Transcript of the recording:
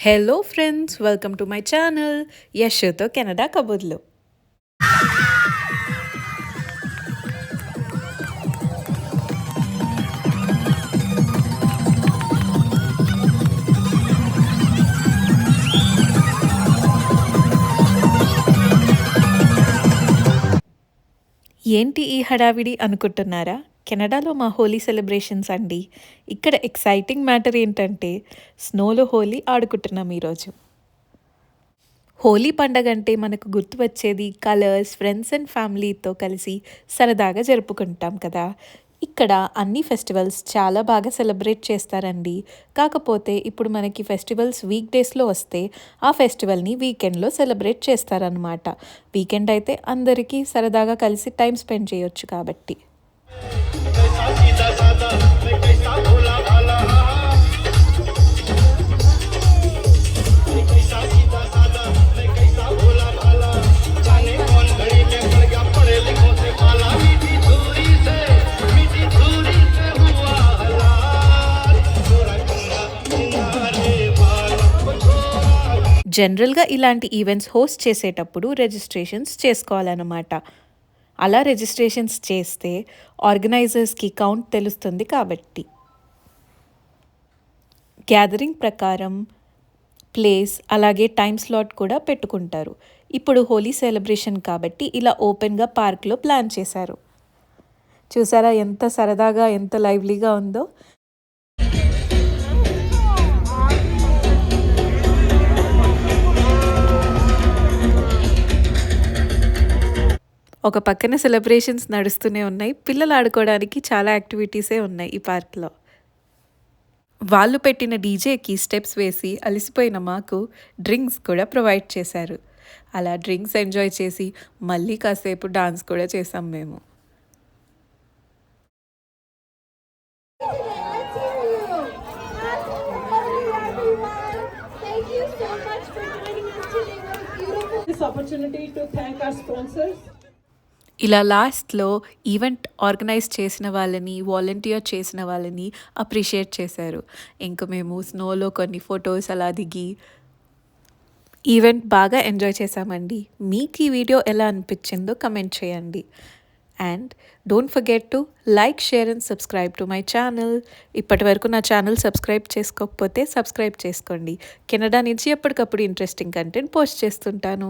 Hello friends, welcome to my channel యశ్తో Canada కబుర్లు. ఏంటి ఈ హడావిడి అనుకుంటున్నారా? కెనడాలో మా హోలీ సెలబ్రేషన్స్ అండి. ఇక్కడ ఎక్సైటింగ్ మ్యాటర్ ఏంటంటే స్నోలో హోలీ ఆడుకుంటున్నాం ఈరోజు. హోలీ పండగ అంటే మనకు గుర్తు వచ్చేది కలర్స్, ఫ్రెండ్స్ అండ్ ఫ్యామిలీతో కలిసి సరదాగా జరుపుకుంటాం కదా. ఇక్కడ అన్ని ఫెస్టివల్స్ చాలా బాగా సెలబ్రేట్ చేస్తారండి. కాకపోతే ఇప్పుడు మనకి ఫెస్టివల్స్ వీక్ డేస్లో వస్తే ఆ ఫెస్టివల్ని వీకెండ్లో సెలబ్రేట్ చేస్తారనమాట. వీకెండ్ అయితే అందరికీ సరదాగా కలిసి టైం స్పెండ్ చేయొచ్చు కాబట్టి. జనరల్గా ఇలాంటి ఈవెంట్స్ హోస్ట్ చేసేటప్పుడు రిజిస్ట్రేషన్స్ చేసుకోవాలన్నమాట. అలా రిజిస్ట్రేషన్స్ చేస్తే ఆర్గనైజర్స్కి కౌంట్ తెలుస్తుంది కాబట్టి. గ్యాదరింగ్ ప్రకారం ప్లేస్ అలాగే టైం స్లాట్ కూడా పెట్టుకుంటారు. ఇప్పుడు హోలీ సెలబ్రేషన్ కాబట్టి ఇలా ఓపెన్గా పార్క్లో ప్లాన్ చేశారు. చూసారా ఎంత సరదాగా, ఎంత లైవ్లీగా ఉందో. ఒక పక్కన సెలబ్రేషన్స్ నడుస్తూనే ఉన్నాయి. పిల్లలు ఆడుకోవడానికి చాలా యాక్టివిటీసే ఉన్నాయి ఈ పార్క్లో. వాళ్ళు పెట్టిన డీజేకి స్టెప్స్ వేసి అలసిపోయిన మాకు డ్రింక్స్ కూడా ప్రొవైడ్ చేశారు. అలా డ్రింక్స్ ఎంజాయ్ చేసి మళ్ళీ కాసేపు డాన్స్ కూడా చేసాం మేము. ఇలా లాస్ట్లో ఈవెంట్ ఆర్గనైజ్ చేసిన వాళ్ళని, వాలంటీర్ చేసిన వాళ్ళని అప్రిషియేట్ చేశారు. ఇంక మేము స్నోలో కొన్ని ఫొటోస్ అలా దిగి ఈవెంట్ బాగా ఎంజాయ్ చేశామండి. మీకు ఈ వీడియో ఎలా అనిపించిందో కమెంట్ చేయండి. And don't forget to like, share and subscribe to my channel. ఇప్పటి వరకు నా ఛానల్ సబ్స్క్రైబ్ చేసుకోకపోతే సబ్స్క్రైబ్ చేసుకోండి. కెనడా నుంచి ఎప్పటికప్పుడు ఇంట్రెస్టింగ్ కంటెంట్ పోస్ట్ చేస్తుంటాను.